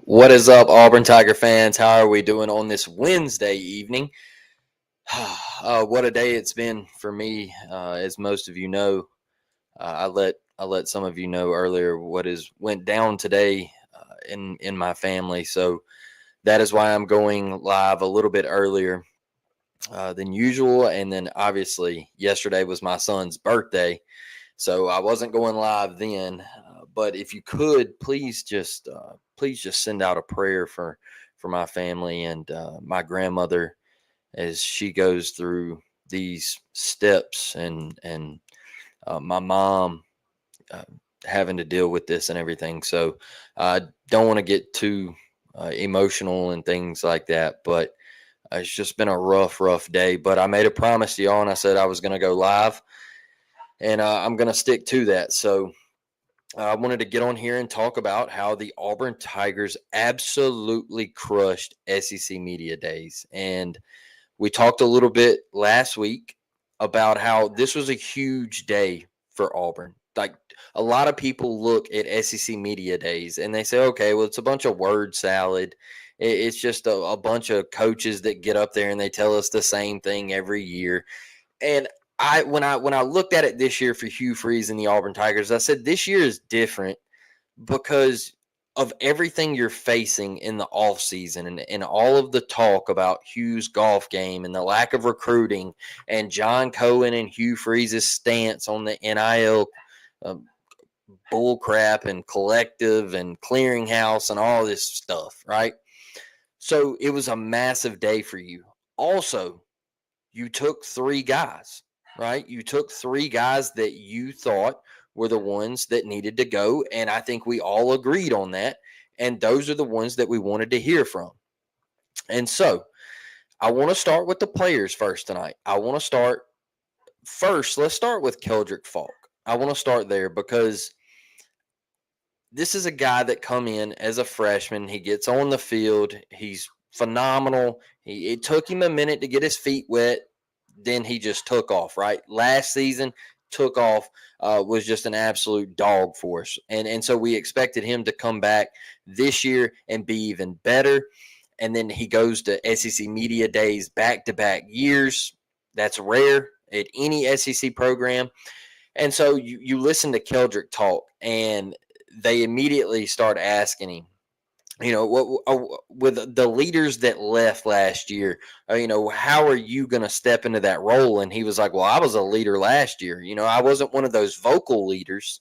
What is up, Auburn Tiger fans? How are we doing on this Wednesday evening? What a day it's been for me. As most of you know, I let some of you know earlier what is went down today in my family. So that is why I'm going live a little bit earlier than usual. And then obviously yesterday was my son's birthday, so I wasn't going live then. But if you could, please just send out a prayer for my family and my grandmother as she goes through these steps, and my mom uh, having to deal with this and everything. So I don't want to get too emotional and things like that, but it's just been a rough day. But I made a promise to y'all, and I said I was going to go live, and I'm going to stick to that. So I wanted to get on here and talk about how the Auburn Tigers absolutely crushed SEC Media Days. And we talked a little bit last week about how this was a huge day for Auburn. Like, a lot of people look at SEC Media Days and they say, okay, well, it's a bunch of word salad. It's just a bunch of coaches that get up there and they tell us the same thing every year. And when I looked at it this year for Hugh Freeze and the Auburn Tigers, I said this year is different because of everything you're facing in the offseason, and all of the talk about Hugh's golf game and the lack of recruiting and John Cohen and Hugh Freeze's stance on the NIL uh, bull crap and collective and clearinghouse and all this stuff, right? So it was a massive day for you. Also, you took three guys, right? You took three guys that you thought were the ones that needed to go. And I think we all agreed on that. And those are the ones that we wanted to hear from. And so I want to start with the players first tonight. I want to start first. Let's start with Keldrick Falk. I want to start there because this is a guy that come in as a freshman. He gets on the field. He's phenomenal. It took him a minute to get his feet wet. Then he just took off, right? Last season, took off, was just an absolute dog for us. And so we expected him to come back this year and be even better. And then he goes to SEC Media Days back-to-back years. That's rare at any SEC program. And so you listen to Keldrick talk, and they immediately start asking him, with the leaders that left last year, how are you going to step into that role? And he was like, well, I was a leader last year. I wasn't one of those vocal leaders,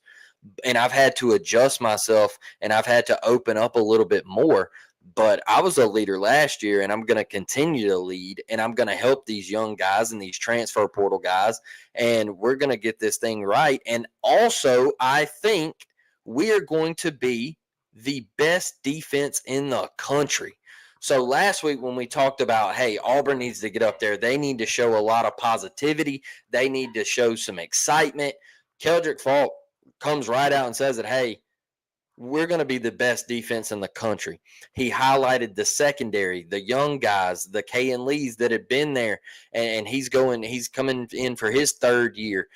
and I've had to adjust myself and I've had to open up a little bit more. But I was a leader last year, and I'm going to continue to lead, and I'm going to help these young guys and these transfer portal guys, and we're going to get this thing right. And also, I think we are going to be the best defense in the country. So last week when we talked about, hey, Auburn needs to get up there, they need to show a lot of positivity, they need to show some excitement. Keldrick Falk comes right out and says that, hey, we're going to be the best defense in the country. He highlighted the secondary, the young guys, the K and Lees that had been there, and he's coming in for his third year.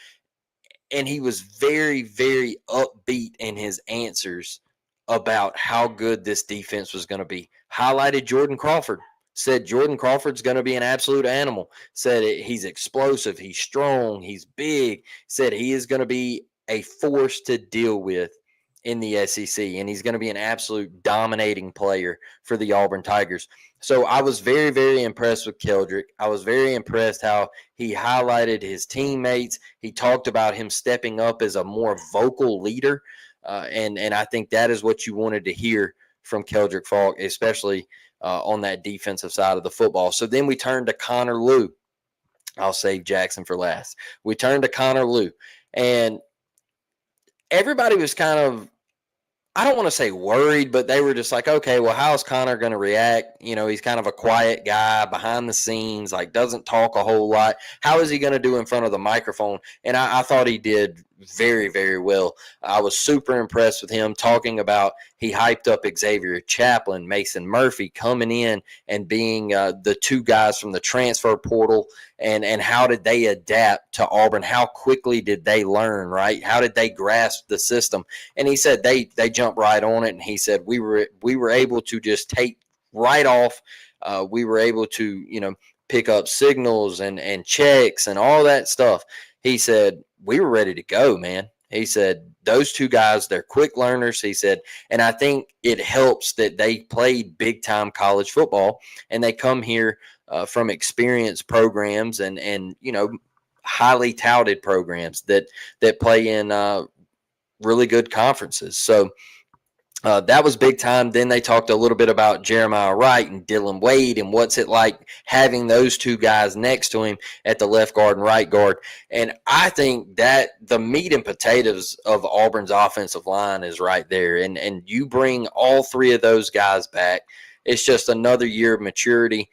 And he was very, very upbeat in his answers about how good this defense was going to be. Highlighted Jordan Crawford. Said Jordan Crawford's going to be an absolute animal. Said he's explosive, he's strong, he's big. Said he is going to be a force to deal with in the SEC, and he's going to be an absolute dominating player for the Auburn Tigers. So I was very, very impressed with Keldrick. I was very impressed how he highlighted his teammates. He talked about him stepping up as a more vocal leader, and I think that is what you wanted to hear from Keldrick Falk, especially on that defensive side of the football. So then we turned to Connor Lew. I'll save Jackson for last. We turned to Connor Lew, and everybody was kind of, I don't want to say worried, but they were just like, okay, well, how's Connor going to react? He's kind of a quiet guy behind the scenes, like doesn't talk a whole lot. How is he going to do in front of the microphone? And I thought he did very, very well. I was super impressed with him talking about he hyped up Xavier Chaplin, Mason Murphy coming in and being the two guys from the transfer portal, and how did they adapt to Auburn? How quickly did they learn, right? How did they grasp the system? And he said they jumped right on it, and he said we were able to just take right off. We were able to, pick up signals and checks and all that stuff. He said, we were ready to go, man. He said, those two guys, they're quick learners. He said, and I think it helps that they played big time college football and they come here from experienced programs and highly touted programs that play in really good conferences. So that was big time. Then they talked a little bit about Jeremiah Wright and Dylan Wade and what's it like having those two guys next to him at the left guard and right guard. And I think that the meat and potatoes of Auburn's offensive line is right there. And you bring all three of those guys back, it's just another year of maturity.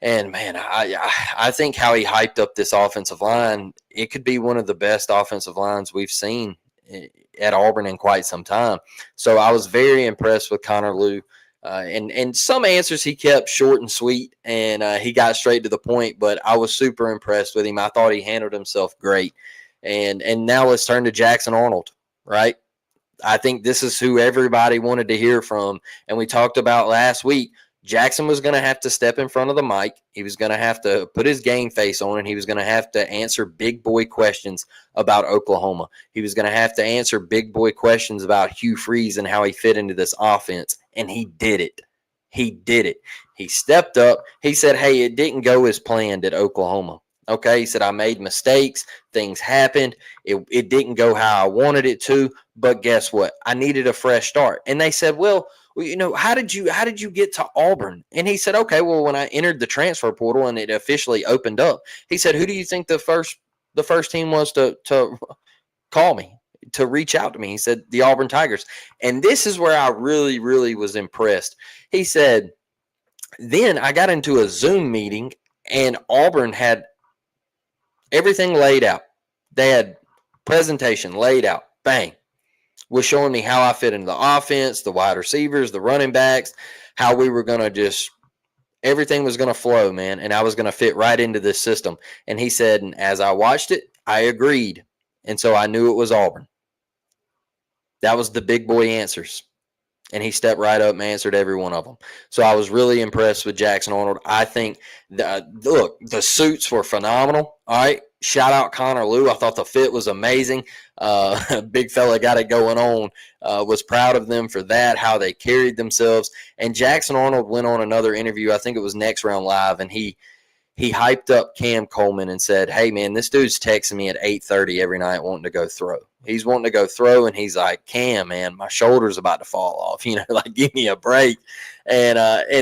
And, man, I think how he hyped up this offensive line, it could be one of the best offensive lines we've seen at Auburn in quite some time. So I was very impressed with Connor Lew. And some answers he kept short and sweet, and he got straight to the point, but I was super impressed with him. I thought he handled himself great. And now let's turn to Jackson Arnold, right? I think this is who everybody wanted to hear from. And we talked about last week, Jackson was going to have to step in front of the mic. He was going to have to put his game face on, and he was going to have to answer big boy questions about Oklahoma. He was going to have to answer big boy questions about Hugh Freeze and how he fit into this offense, and he did it. He did it. He stepped up. He said, hey, it didn't go as planned at Oklahoma. Okay, he said, I made mistakes. Things happened. It didn't go how I wanted it to, but guess what? I needed a fresh start. And they said, well, how did you get to Auburn? And he said, okay, well, when I entered the transfer portal and it officially opened up, he said, who do you think the first team was to call me, to reach out to me? He said, the Auburn Tigers. And this is where I really, really was impressed. He said, then I got into a Zoom meeting and Auburn had everything laid out. They had presentation laid out. Bang. Was showing me how I fit into the offense, the wide receivers, the running backs, how we were going to just – everything was going to flow, man, and I was going to fit right into this system. And he said, and as I watched it, I agreed, and so I knew it was Auburn. That was the big boy answers. And he stepped right up and answered every one of them. So I was really impressed with Jackson Arnold. I think, the suits were phenomenal. All right. Shout out Connor Lew. I thought the fit was amazing. Big fella got it going on. Was proud of them for that, how they carried themselves. And Jackson Arnold went on another interview. I think it was Next Round Live, and he hyped up Cam Coleman and said, hey, man, this dude's texting me at 8:30 every night wanting to go throw. He's wanting to go throw, and he's like, Cam, man, my shoulder's about to fall off. Like, give me a break. And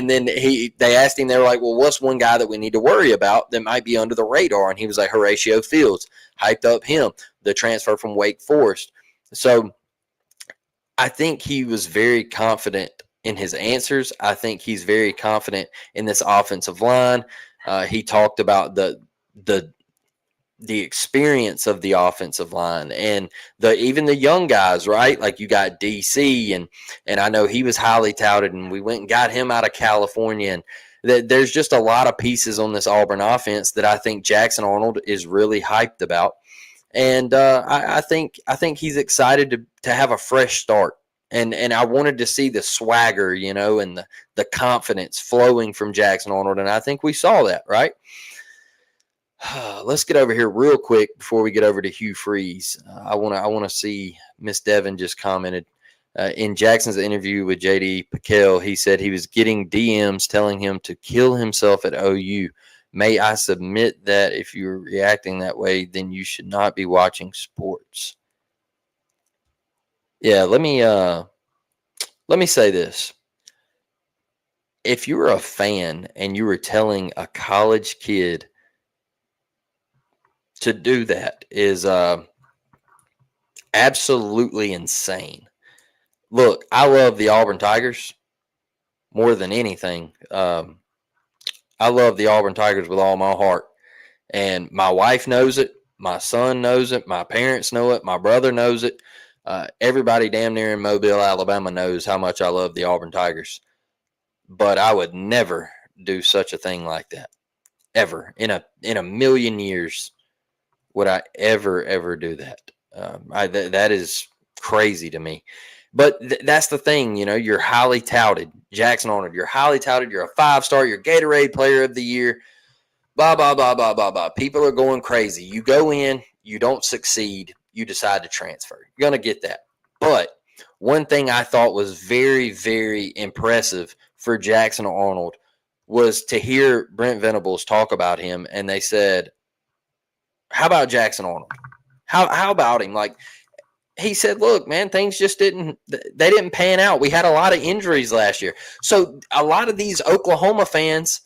then they asked him, they were like, well, what's one guy that we need to worry about that might be under the radar? And he was like, Horatio Fields. Hyped up him, the transfer from Wake Forest. So I think he was very confident in his answers. I think he's very confident in this offensive line. He talked about the experience of the offensive line and even the young guys, right? Like you got DC and I know he was highly touted, and we went and got him out of California. And there's just a lot of pieces on this Auburn offense that I think Jackson Arnold is really hyped about. And I think he's excited to have a fresh start. And I wanted to see the swagger, and the confidence flowing from Jackson Arnold. And I think we saw that, right? Let's get over here real quick before we get over to Hugh Freeze. I want to see Miss Devin just commented in Jackson's interview with JD Piquel. He said he was getting DMs telling him to kill himself at OU. May I submit that if you're reacting that way, then you should not be watching sports. Yeah, let me say this. If you were a fan and you were telling a college kid to do that is absolutely insane. Look, I love the Auburn Tigers more than anything. I love the Auburn Tigers with all my heart, and my wife knows it. My son knows it. My parents know it. My brother knows it. Everybody damn near in Mobile, Alabama knows how much I love the Auburn Tigers. But I would never do such a thing like that. Ever. In a million years would I ever do that. That is crazy to me. But that's the thing, you're highly touted. Jackson Arnold, you're highly touted. You're a 5-star. You're Gatorade Player of the Year. Blah, blah, blah, blah, blah, blah. People are going crazy. You go in, you don't succeed, you decide to transfer. You're going to get that. But one thing I thought was very, very impressive for Jackson Arnold was to hear Brent Venables talk about him, and they said, how about Jackson Arnold? How about him? Like, he said, look, man, things just didn't pan out. We had a lot of injuries last year. So a lot of these Oklahoma fans,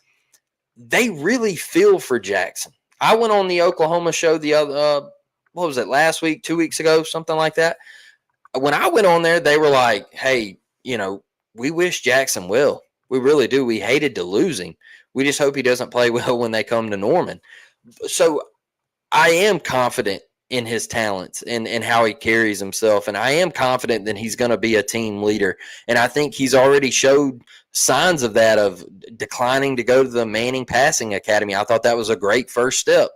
they really feel for Jackson. I went on the Oklahoma show the other, what was it, last week, 2 weeks ago, something like that. When I went on there, they were like, hey, we wish Jackson well. We really do. We hated to lose him. We just hope he doesn't play well when they come to Norman. So I am confident in his talents and how he carries himself. And I am confident that he's going to be a team leader. And I think he's already showed signs of that, of declining to go to the Manning Passing Academy. I thought that was a great first step.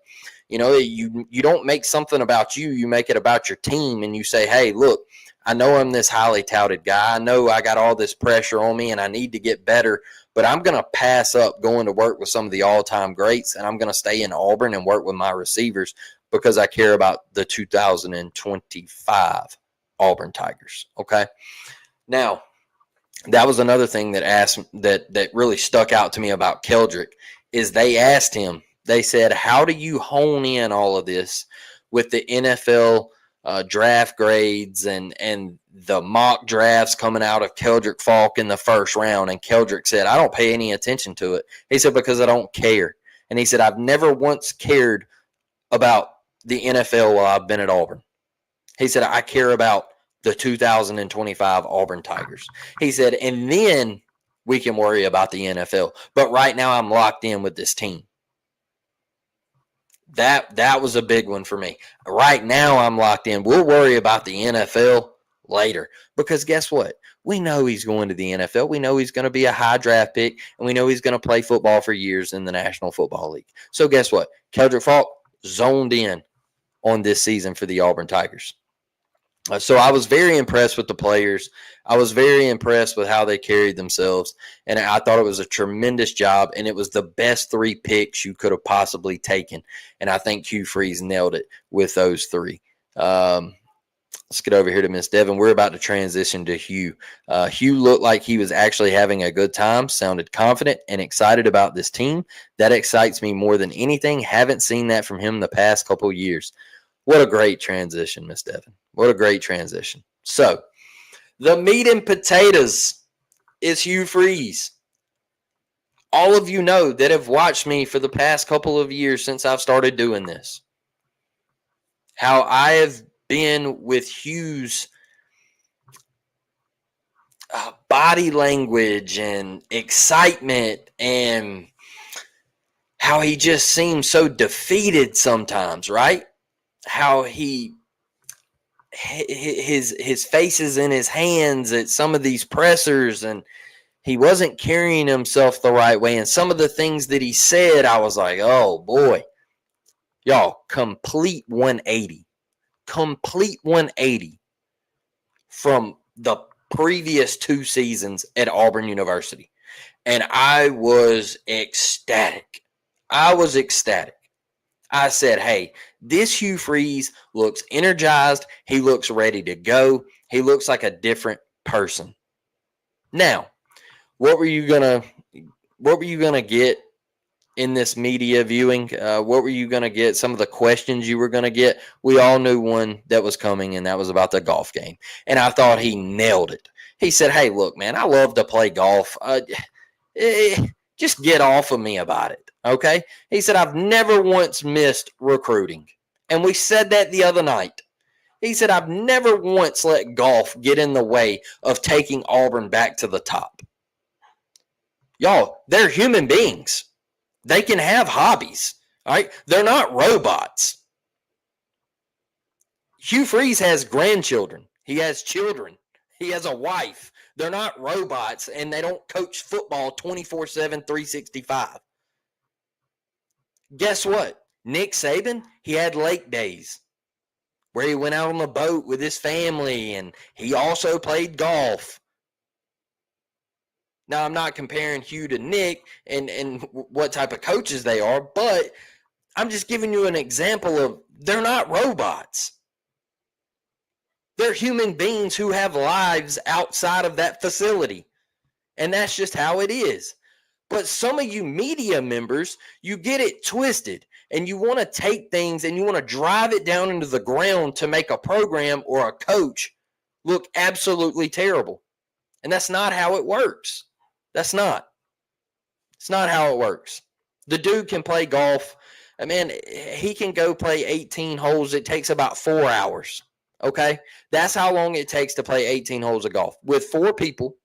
You don't make something about you. You make it about your team, and you say, hey, look, I know I'm this highly touted guy. I know I got all this pressure on me and I need to get better, but I'm going to pass up going to work with some of the all-time greats, and I'm going to stay in Auburn and work with my receivers because I care about the 2025 Auburn Tigers. Okay. Now, that was another thing that really stuck out to me about Keldrick is they asked him, they said, how do you hone in all of this with the NFL draft grades and the mock drafts coming out of Keldrick Falk in the first round? And Keldrick said, I don't pay any attention to it. He said, because I don't care. And he said, I've never once cared about the NFL while I've been at Auburn. He said, I care about the 2025 Auburn Tigers. He said, and then we can worry about the NFL. But right now I'm locked in with this team. That was a big one for me. Right now I'm locked in. We'll worry about the NFL later. Because guess what? We know he's going to the NFL. We know he's going to be a high draft pick, and we know he's going to play football for years in the National Football League. So guess what? Keldrick Falk zoned in on this season for the Auburn Tigers. So I was very impressed with the players. I was very impressed with how they carried themselves, and I thought it was a tremendous job, and it was the best 3 picks you could have possibly taken, and I think Hugh Freeze nailed it with those 3. Let's get over here to Miss Devin. We're about to transition to Hugh. Hugh looked like he was actually having a good time, sounded confident and excited about this team. That excites me more than anything. Haven't seen that from him the past couple of years. What a great transition, Miss Devin. What a great transition. So, the meat and potatoes is Hugh Freeze. All of you know that have watched me for the past couple of years since I've started doing this, how I have been with Hugh's body language and excitement, and how he just seems so defeated sometimes, right? How his face is in his hands at some of these pressers, and he wasn't carrying himself the right way. And some of the things that he said, I was like, oh boy, y'all, complete 180 from the previous 2 seasons at Auburn University. And I was ecstatic. I said, hey, this Hugh Freeze looks energized. He looks ready to go. He looks like a different person. Now, what were you gonna get in this media viewing? What were you gonna get? Some of the questions you were gonna get. We all knew one that was coming, and that was about the golf game. And I thought he nailed it. He said, hey, look, man, I love to play golf. Just get off of me about it. Okay. He said, I've never once missed recruiting. And we said that the other night. He said, I've never once let golf get in the way of taking Auburn back to the top. Y'all, they're human beings. They can have hobbies. All right. They're not robots. Hugh Freeze has grandchildren. He has children. He has a wife. They're not robots, and they don't coach football 24/7, 365. Guess what? Nick Saban, he had lake days where he went out on the boat with his family, and he also played golf. Now, I'm not comparing Hugh to Nick and what type of coaches they are, but I'm just giving you an example of they're not robots. They're human beings who have lives outside of that facility. And that's just how it is. But some of you media members, you get it twisted and you want to take things and you want to drive it down into the ground to make a program or a coach look absolutely terrible. And that's not how it works. It's not how it works. The dude can play golf. I mean, he can go play 18 holes. It takes about 4 hours. Okay? That's how long it takes to play 18 holes of golf. With 4 people,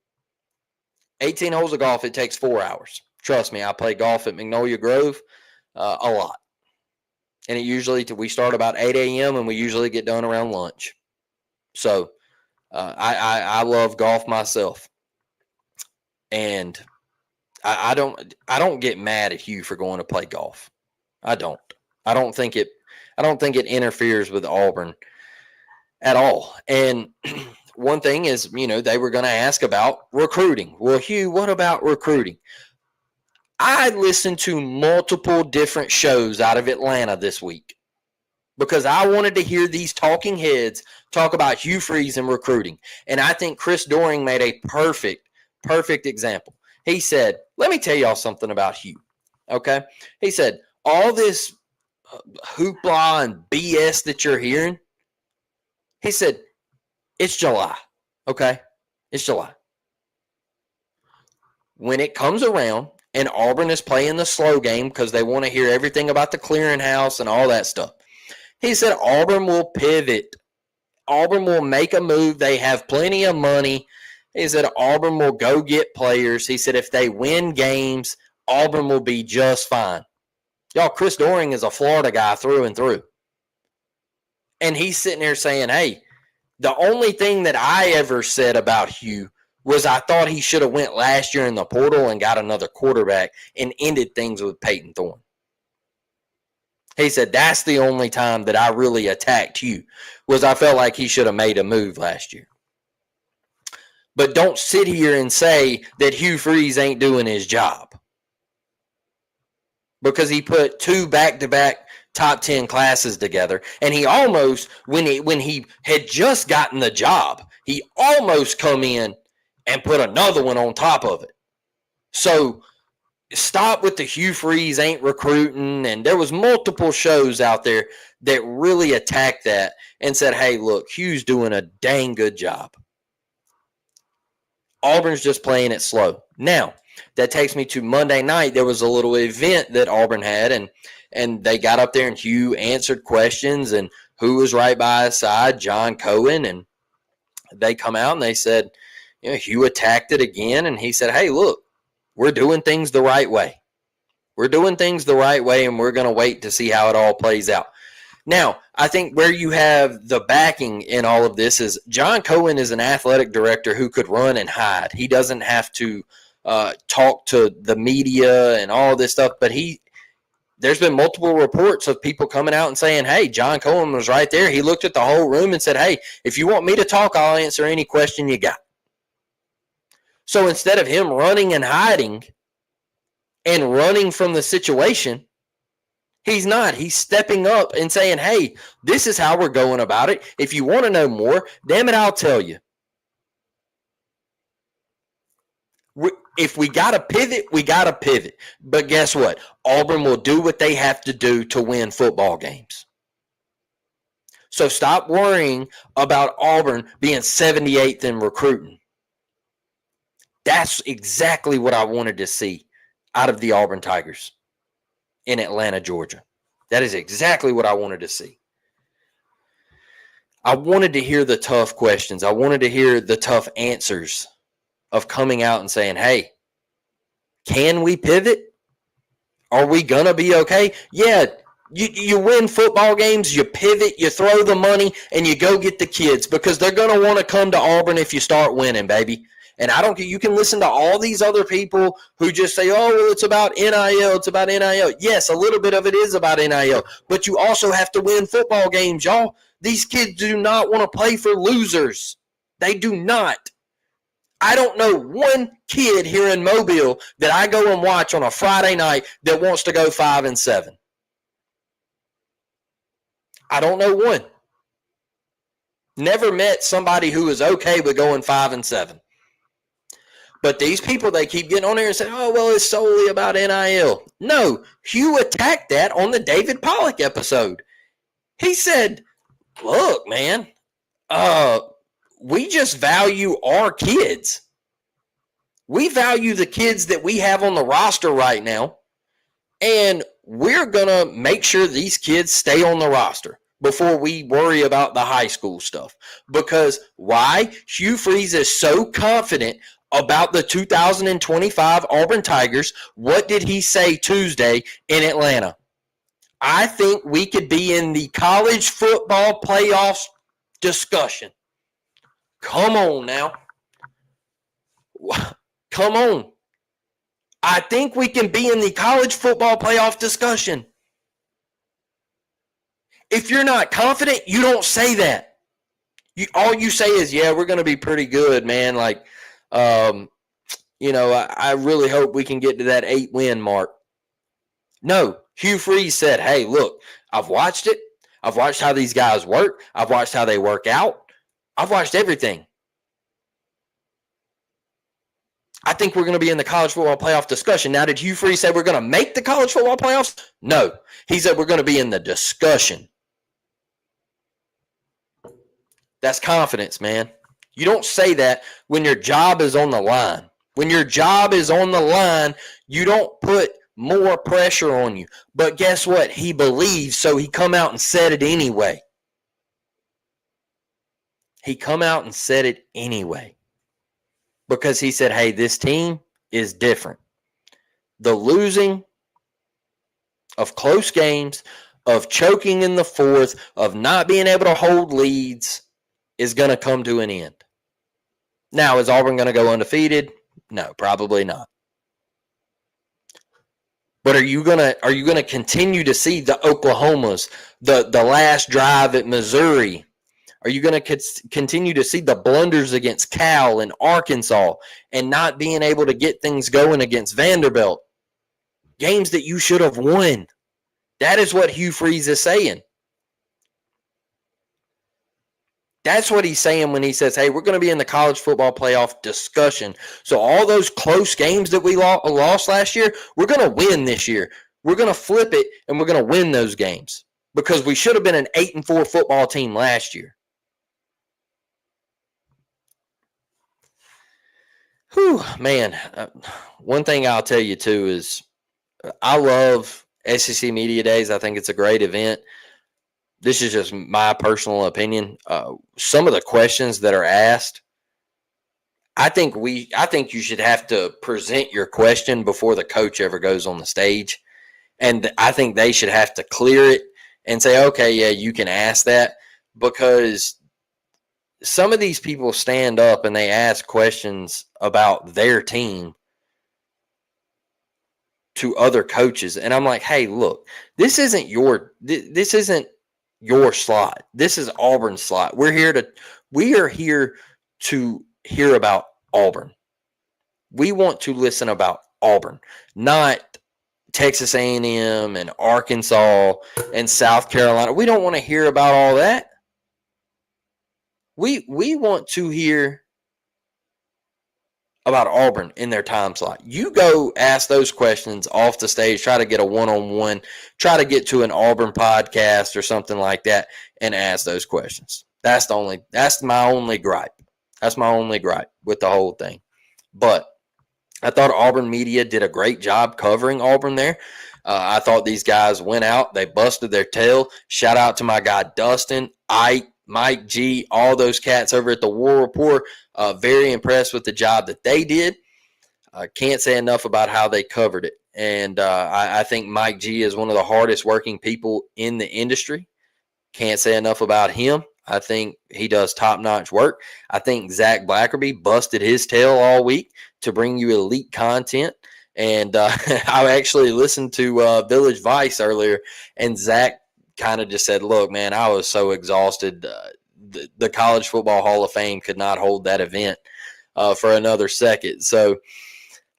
18 holes of golf, it takes 4 hours. Trust me, I play golf at Magnolia Grove a lot. And we start about 8 a.m. and we usually get done around lunch. So I love golf myself. And I don't get mad at Hugh for going to play golf. I don't think it interferes with Auburn at all. And one thing is, they were going to ask about recruiting. Well, Hugh, what about recruiting? I listened to multiple different shows out of Atlanta this week because I wanted to hear these talking heads talk about Hugh Freeze and recruiting. And I think Chris Doering made a perfect example. He said, let me tell y'all something about Hugh. Okay. He said, all this hoopla and BS that you're hearing, he said, it's July. Okay. It's July. When it comes around and Auburn is playing the slow game because they want to hear everything about the clearinghouse and all that stuff, he said, Auburn will pivot. Auburn will make a move. They have plenty of money. He said Auburn will go get players. He said if they win games, Auburn will be just fine. Y'all, Chris Doering is a Florida guy through and through. And he's sitting there saying, hey, the only thing that I ever said about Hugh was I thought he should have went last year in the portal and got another quarterback and ended things with Peyton Thorne. He said that's the only time that I really attacked Hugh was I felt like he should have made a move last year. But don't sit here and say that Hugh Freeze ain't doing his job. Because he put 2 back-to-back top 10 classes together. And he almost, when he had just gotten the job, he almost come in and put another one on top of it. So stop with the Hugh Freeze ain't recruiting. And there was multiple shows out there that really attacked that and said, hey, look, Hugh's doing a dang good job. Auburn's just playing it slow. Now, that takes me to Monday night. There was a little event that Auburn had, and they got up there, and Hugh answered questions, and who was right by his side? John Cohen. And they come out, and they said, Hugh attacked it again, and he said, hey, look, we're doing things the right way. We're doing things the right way, and we're going to wait to see how it all plays out. Now, I think where you have the backing in all of this is John Cohen is an athletic director who could run and hide. He doesn't have to talk to the media and all this stuff, but there's been multiple reports of people coming out and saying, hey, John Cohen was right there. He looked at the whole room and said, hey, if you want me to talk, I'll answer any question you got. So instead of him running and hiding and running from the situation, he's not. He's stepping up and saying, hey, this is how we're going about it. If you want to know more, damn it, I'll tell you. If we got to pivot, we got to pivot. But guess what? Auburn will do what they have to do to win football games. So stop worrying about Auburn being 78th in recruiting. That's exactly what I wanted to see out of the Auburn Tigers in Atlanta, Georgia. That is exactly what I wanted to see. I wanted to hear the tough questions. I wanted to hear the tough answers of coming out and saying, hey, can we pivot? Are we going to be okay? Yeah, You win football games, you pivot, you throw the money, and you go get the kids because they're going to want to come to Auburn if you start winning, baby. And I don't care. You can listen to all these other people who just say, oh, well, it's about NIL. It's about NIL. Yes, a little bit of it is about NIL. But you also have to win football games, y'all. These kids do not want to play for losers. They do not. I don't know one kid here in Mobile that I go and watch on a Friday night that wants to go 5-7. I don't know one. Never met somebody who is okay with going 5-7. But these people, they keep getting on there and say, oh, well, it's solely about NIL. No, Hugh attacked that on the David Pollock episode. He said, look, man, we just value our kids. We value the kids that we have on the roster right now, and we're going to make sure these kids stay on the roster before we worry about the high school stuff. Because why? Hugh Freeze is so confident about the 2025 Auburn Tigers. What did he say Tuesday in Atlanta? I think we could be in the college football playoffs discussion. Come on now. Come on. I think we can be in the college football playoff discussion. If you're not confident, you don't say that. All you say is, yeah, we're going to be pretty good, man. Like, I really hope we can get to that 8-win mark. No, Hugh Freeze said, hey, look, I've watched it. I've watched how these guys work. I've watched how they work out. I've watched everything. I think we're going to be in the college football playoff discussion. Now, did Hugh Freeze say we're going to make the college football playoffs? No. He said we're going to be in the discussion. That's confidence, man. You don't say that when your job is on the line. When your job is on the line, you don't put more pressure on you. But guess what? He believes, so he come out and said it anyway. He come out and said it anyway. Because he said, hey, this team is different. The losing of close games, of choking in the fourth, of not being able to hold leads is going to come to an end. Now, is Auburn going to go undefeated? No, probably not. But are you gonna continue to see the Oklahomas, the last drive at Missouri? Are you going to continue to see the blunders against Cal and Arkansas and not being able to get things going against Vanderbilt? Games that you should have won. That is what Hugh Freeze is saying. That's what he's saying when he says, hey, we're going to be in the college football playoff discussion. So all those close games that we lost last year, we're going to win this year. We're going to flip it, and we're going to win those games because we should have been an 8-4 football team last year. Whew, man. One thing I'll tell you, too, is I love SEC Media Days. I think it's a great event. This is just my personal opinion. Some of the questions that are asked, I think you should have to present your question before the coach ever goes on the stage. And I think they should have to clear it and say, okay, yeah, you can ask that, because some of these people stand up and they ask questions about their team to other coaches. And I'm like, hey, look, this isn't your slot. This is Auburn's slot. We are here to hear about Auburn. We want to listen about Auburn, not Texas A&M and Arkansas and South Carolina. We don't want to hear about all that. We want to hear about Auburn in their time slot. You go ask those questions off the stage, try to get a one-on-one, try to get to an Auburn podcast or something like that and ask those questions. That's my only gripe. That's my only gripe with the whole thing. But I thought Auburn media did a great job covering Auburn there. I thought these guys went out. They busted their tail. Shout out to my guy Dustin, Ike, Mike G, all those cats over at the War Report. Very impressed with the job that they did. Can't say enough about how they covered it. And I think Mike G is one of the hardest working people in the industry. Can't say enough about him. I think he does top-notch work. I think Zach Blackerby busted his tail all week to bring you elite content. And I actually listened to Village Vice earlier, and Zach kind of just said, look, man, I was so exhausted. The College Football Hall of Fame could not hold that event for another second. So,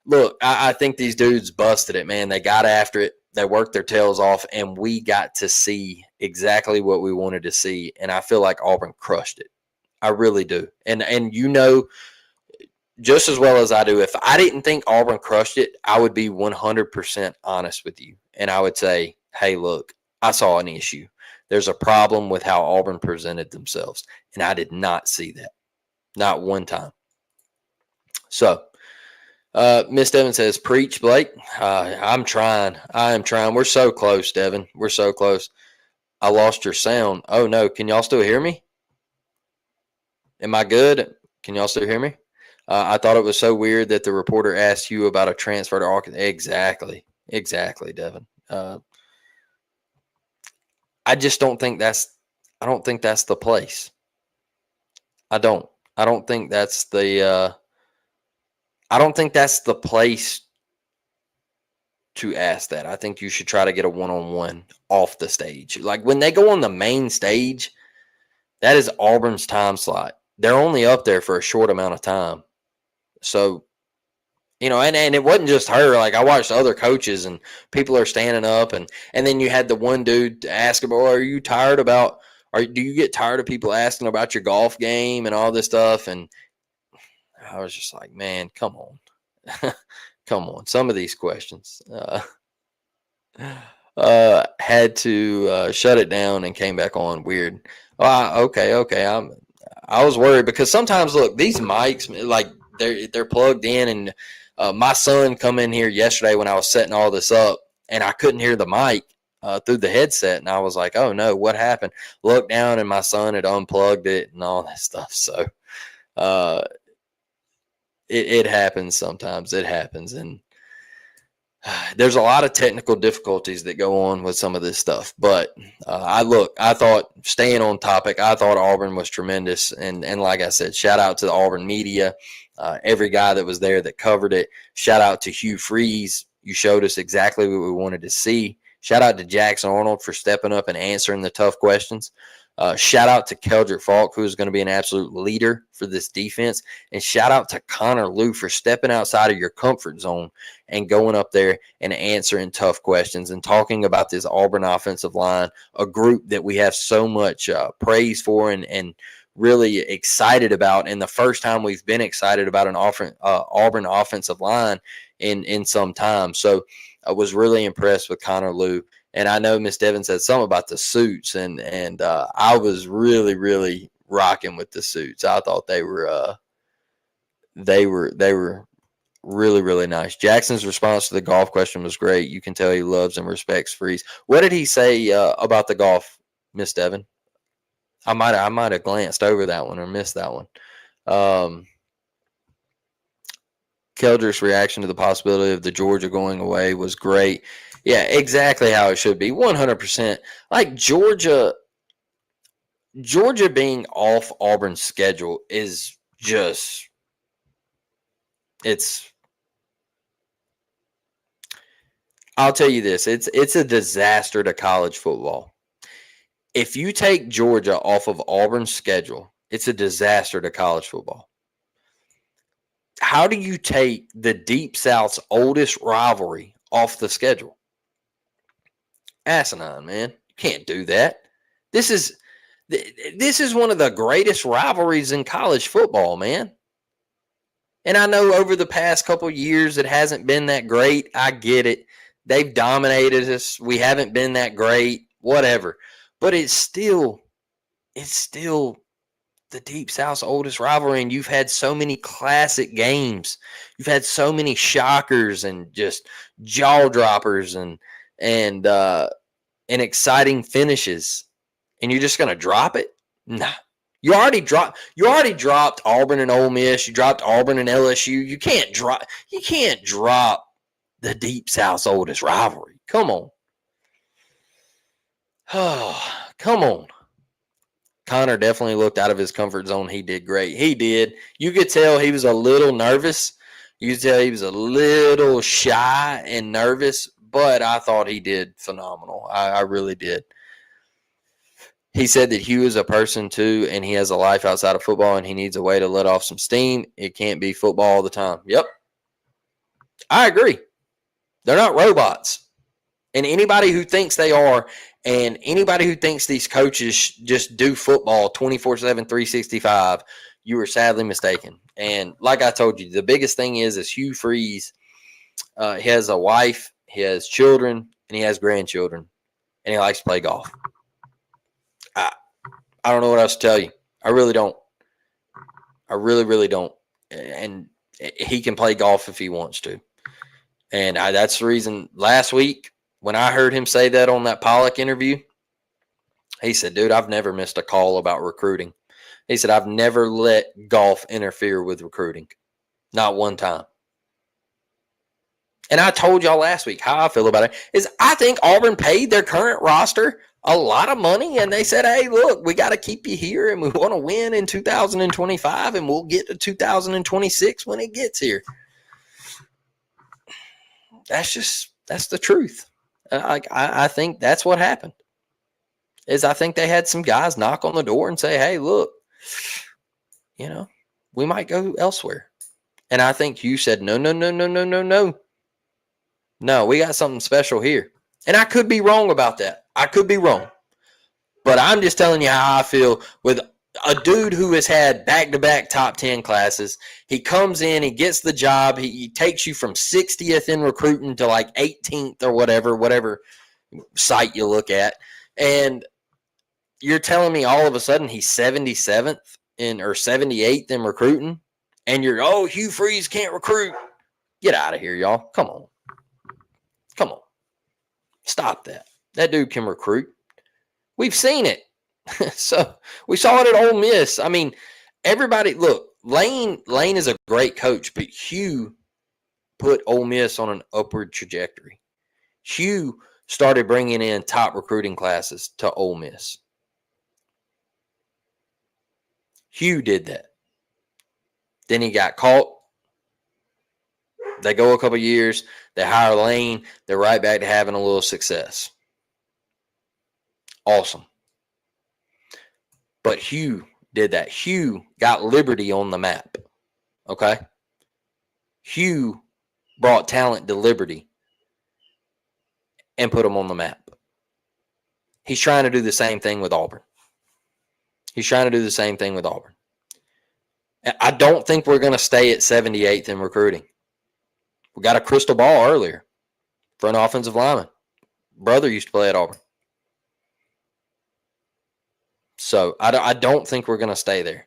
look, I think these dudes busted it, man. They got after it. They worked their tails off, and we got to see exactly what we wanted to see. And I feel like Auburn crushed it. I really do. And you know, just as well as I do, if I didn't think Auburn crushed it, I would be 100% honest with you. And I would say, hey, look, I saw an issue. There's a problem with how Auburn presented themselves. And I did not see that. Not one time. So, Miss Devin says, preach, Blake. I'm trying. I am trying. We're so close, Devin. We're so close. I lost your sound. Oh, no. Can y'all still hear me? Am I good? Can y'all still hear me? I thought it was so weird that the reporter asked you about a transfer to Arkansas. Exactly, Devin. I just don't think that's the place. I don't think that's the place to ask that. I think you should try to get a one-on-one off the stage. Like when they go on the main stage, that is Auburn's time slot. They're only up there for a short amount of time. So, you know, and it wasn't just her. Like I watched other coaches and people are standing up and then you had the one dude ask him, are you tired about, or do you get tired of people asking about your golf game and all this stuff? And I was just like, man, come on. Come on. Some of these questions. Had to shut it down and came back on. Weird. Okay. I was worried because sometimes, look, these mics, like they're plugged in, and my son come in here yesterday when I was setting all this up, and I couldn't hear the mic through the headset, and I was like, oh no, what happened? Looked down, and my son had unplugged it and all that stuff. So, it happens sometimes. It happens, and there's a lot of technical difficulties that go on with some of this stuff. But I thought, staying on topic, I thought Auburn was tremendous. And like I said, shout out to the Auburn media, every guy that was there that covered it. Shout out to Hugh Freeze. You showed us exactly what we wanted to see. Shout out to Jackson Arnold for stepping up and answering the tough questions. Shout out to Keldrick Falk, who is going to be an absolute leader for this defense. And shout out to Connor Liu for stepping outside of your comfort zone and going up there and answering tough questions and talking about this Auburn offensive line, a group that we have so much praise for and really excited about. And the first time we've been excited about an Auburn offensive line in some time. So I was really impressed with Connor Liu. And I know Miss Devin said something about the suits, and I was really, really rocking with the suits. I thought they were really, really nice. Jackson's response to the golf question was great. You can tell he loves and respects Freeze. What did he say about the golf, Miss Devin? I might have glanced over that one or missed that one. Keldrick's reaction to the possibility of the Georgia going away was great. Yeah, exactly how it should be. 100%. Like Georgia being off Auburn's schedule is just, I'll tell you this, it's a disaster to college football. If you take Georgia off of Auburn's schedule, it's a disaster to college football. How do you take the Deep South's oldest rivalry off the schedule? Asinine, man. You can't do that. This is one of the greatest rivalries in college football, man. And I know over the past couple of years it hasn't been that great. I get it. They've dominated us. We haven't been that great. Whatever. But it's still the Deep South's oldest rivalry, and you've had so many classic games. You've had so many shockers and just jaw droppers and exciting finishes, and you're just going to drop it? Nah. You already dropped Auburn and Ole Miss. You dropped Auburn and LSU. You can't drop the Deep South's oldest rivalry. Come on. Oh, come on. Connor definitely looked out of his comfort zone. He did great. He did. You could tell he was a little nervous. You could tell he was a little shy and nervous, but I thought he did phenomenal. I really did. He said that Hugh is a person too, and he has a life outside of football, and he needs a way to let off some steam. It can't be football all the time. Yep. I agree. They're not robots. And anybody who thinks they are, and anybody who thinks these coaches just do football 24/7, 365, you are sadly mistaken. And like I told you, the biggest thing is Hugh Freeze. He has a wife, he has children, and he has grandchildren, and he likes to play golf. I don't know what else to tell you. I really don't. I really, really don't. And he can play golf if he wants to. And that's the reason last week when I heard him say that on that Pollock interview, he said, dude, I've never missed a call about recruiting. He said, I've never let golf interfere with recruiting. Not one time. And I told y'all last week how I feel about it is I think Auburn paid their current roster a lot of money, and they said, hey, look, we got to keep you here, and we want to win in 2025, and we'll get to 2026 when it gets here. That's the truth. I think that's what happened. Is I think they had some guys knock on the door and say, hey, look, we might go elsewhere. And I think Hugh said, no. No, we got something special here. And I could be wrong about that. I could be wrong. But I'm just telling you how I feel with a dude who has had back-to-back top 10 classes. He comes in, he gets the job. He takes you from 60th in recruiting to like 18th or whatever site you look at. And you're telling me all of a sudden he's 77th or 78th in recruiting? And you're, Hugh Freeze can't recruit. Get out of here, y'all. Come on. Stop that. That dude can recruit. We've seen it. So we saw it at Ole Miss. I mean, everybody, look, Lane is a great coach, but Hugh put Ole Miss on an upward trajectory. Hugh started bringing in top recruiting classes to Ole Miss. Hugh did that. Then he got caught. They go a couple years. They hire Lane. They're right back to having a little success. Awesome. But Hugh did that. Hugh got Liberty on the map. Okay? Hugh brought talent to Liberty and put them on the map. He's trying to do the same thing with Auburn. I don't think we're going to stay at 78th in recruiting. We got a crystal ball earlier for an offensive lineman. Brother used to play at Auburn. So I don't think we're going to stay there.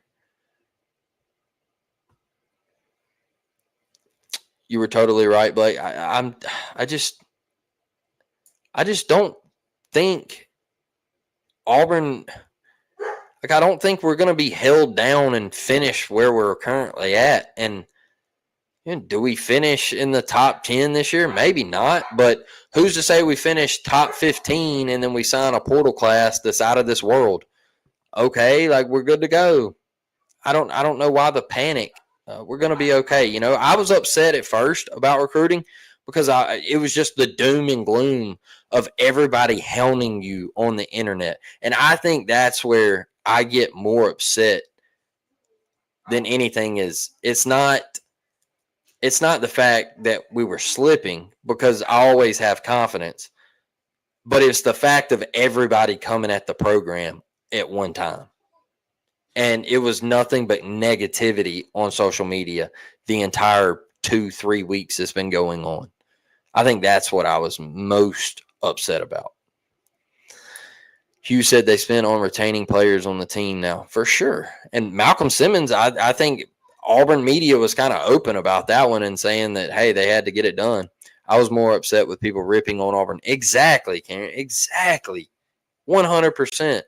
You were totally right, Blake. I just don't think Auburn. Like, I don't think we're going to be held down and finish where we're currently at. And do we finish in the top 10 this year? Maybe not, but who's to say we finish top 15 and then we sign a portal class that's out of this world? Okay, like we're good to go. I don't know why the panic. We're going to be okay. I was upset at first about recruiting because it was just the doom and gloom of everybody hounding you on the internet. And I think that's where I get more upset than anything is it's not the fact that we were slipping, because I always have confidence, but it's the fact of everybody coming at the program at one time. And it was nothing but negativity on social media the entire 2-3 weeks it's been going on. I think that's what I was most upset about. Hugh said they spent on retaining players on the team now, for sure. And Malcolm Simmons, I think Auburn media was kind of open about that one and saying that, hey, they had to get it done. I was more upset with people ripping on Auburn. Exactly, Karen. Exactly. 100%.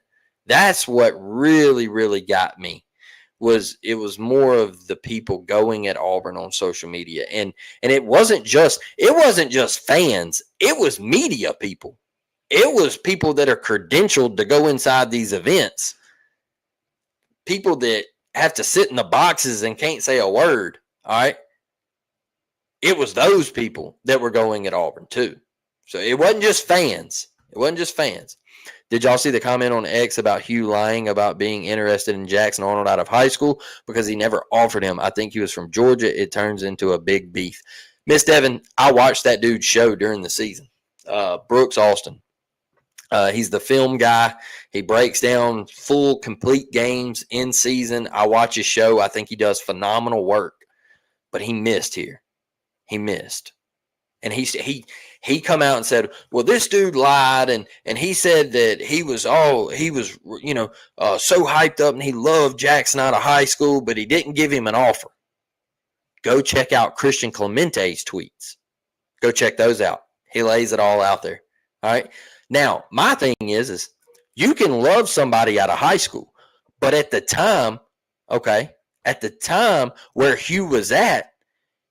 That's what really, really got me it was more of the people going at Auburn on social media, and it wasn't just fans, it was media people, it was people that are credentialed to go inside these events, people that have to sit in the boxes and can't say a word. All right, it was those people that were going at Auburn too. So it wasn't just fans. It wasn't just fans. Did y'all see the comment on X about Hugh lying about being interested in Jackson Arnold out of high school because he never offered him? I think he was from Georgia. It turns into a big beef. Miss Devin, I watched that dude's show during the season. Brooks Austin. He's the film guy. He breaks down full, complete games in season. I watch his show. I think he does phenomenal work. But he missed here. He missed. And he come out and said, well, this dude lied, and he said that he was so hyped up and he loved Jackson out of high school, but he didn't give him an offer. Go check out Christian Clemente's tweets. Go check those out. He lays it all out there. All right. Now, my thing is you can love somebody out of high school, but at the time where Hugh was at,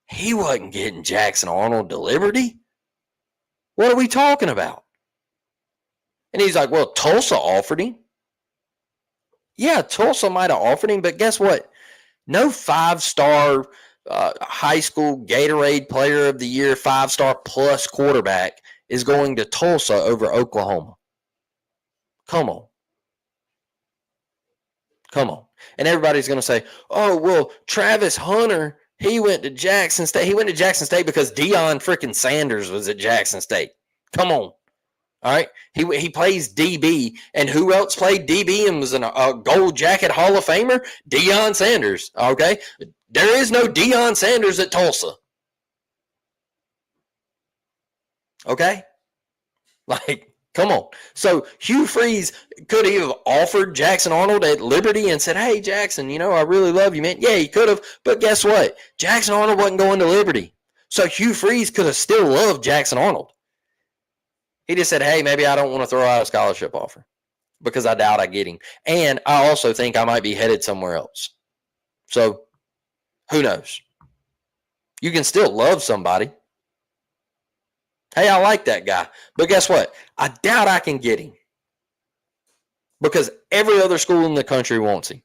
he wasn't getting Jackson Arnold to Liberty. What are we talking about? And he's like, well, Tulsa offered him. Yeah, Tulsa might have offered him, but guess what? No 5-star high school Gatorade Player of the Year, 5-star plus quarterback is going to Tulsa over Oklahoma. Come on. And everybody's going to say, oh, well, Travis Hunter, he went to Jackson State. He went to Jackson State because Deion freaking Sanders was at Jackson State. Come on. All right. He plays DB. And who else played DB and was a gold jacket Hall of Famer? Deion Sanders. Okay. There is no Deion Sanders at Tulsa. Okay. Like, come on. So Hugh Freeze could have offered Jackson Arnold at Liberty and said, hey, Jackson, I really love you, man. Yeah, he could have. But guess what? Jackson Arnold wasn't going to Liberty. So Hugh Freeze could have still loved Jackson Arnold. He just said, hey, maybe I don't want to throw out a scholarship offer because I doubt I get him. And I also think I might be headed somewhere else. So who knows? You can still love somebody. Hey, I like that guy. But guess what? I doubt I can get him because every other school in the country wants him.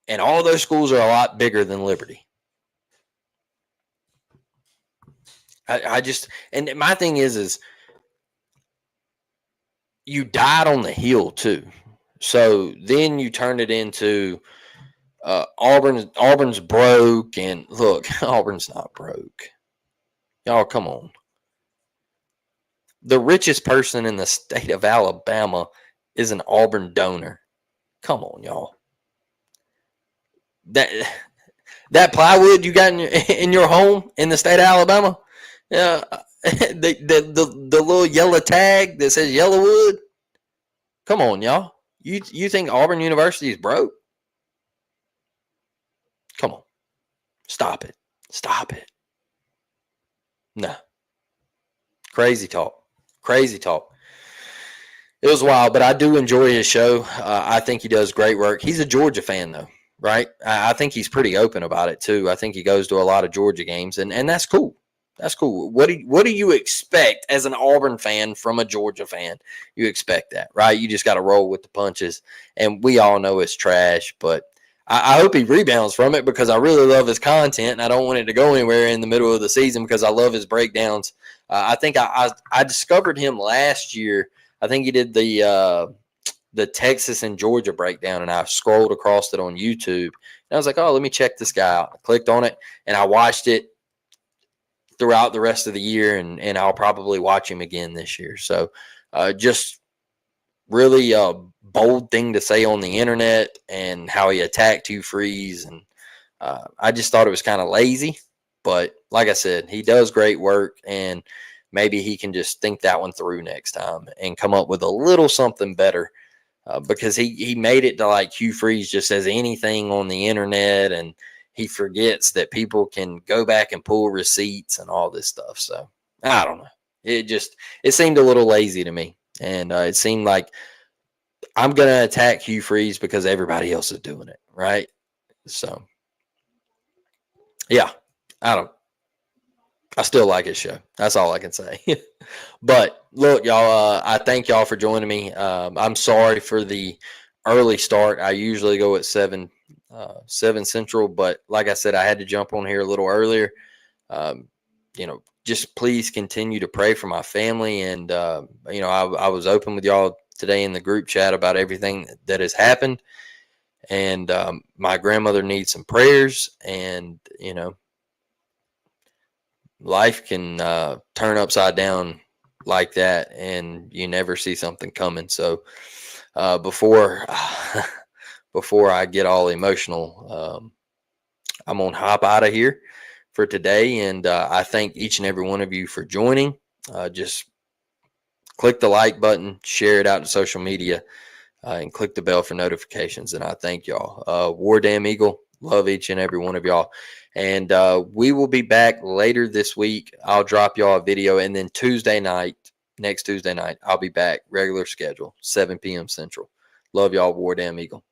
And all those schools are a lot bigger than Liberty. And my thing is you died on the hill too. So then you turn it into Auburn's broke. And look, Auburn's not broke. Y'all, come on. The richest person in the state of Alabama is an Auburn donor. Come on, y'all. That plywood you got in your home in the state of Alabama, the little yellow tag that says Yellowwood. Come on, y'all. You think Auburn University is broke? Come on. Stop it. No. Crazy talk. It was wild, but I do enjoy his show. I think he does great work. He's a Georgia fan, though, right? I think he's pretty open about it, too. I think he goes to a lot of Georgia games, and that's cool. That's cool. What do you expect as an Auburn fan from a Georgia fan? You expect that, right? You just got to roll with the punches, and we all know it's trash, but I hope he rebounds from it because I really love his content, and I don't want it to go anywhere in the middle of the season because I love his breakdowns. I think I discovered him last year. I think he did the Texas and Georgia breakdown, and I scrolled across it on YouTube. And I was like, oh, let me check this guy out. I clicked on it, and I watched it throughout the rest of the year, and I'll probably watch him again this year. So just really a bold thing to say on the internet and how he attacked Hugh Freeze. And I just thought it was kind of lazy. But like I said, he does great work, and maybe he can just think that one through next time and come up with a little something better because he made it to like Hugh Freeze just says anything on the internet, and he forgets that people can go back and pull receipts and all this stuff. So I don't know. It seemed a little lazy to me, and it seemed like I'm going to attack Hugh Freeze because everybody else is doing it, right? So, yeah, I still like his show. That's all I can say. But look, y'all, I thank y'all for joining me. I'm sorry for the early start. I usually go at 7 Central, but like I said, I had to jump on here a little earlier. Um, just please continue to pray for my family. And, I was open with y'all today in the group chat about everything that has happened. And my grandmother needs some prayers. And, life can turn upside down like that, and you never see something coming. So before before I get all emotional, I'm gonna hop out of here for today, and I thank each and every one of you for joining. Just click the like button, share it out to social media, and click the bell for notifications. And I thank y'all. War Damn Eagle, love each and every one of y'all. And we will be back later this week. I'll drop y'all a video. And then next Tuesday night, I'll be back, regular schedule, 7 p.m. Central. Love y'all, War Damn Eagle.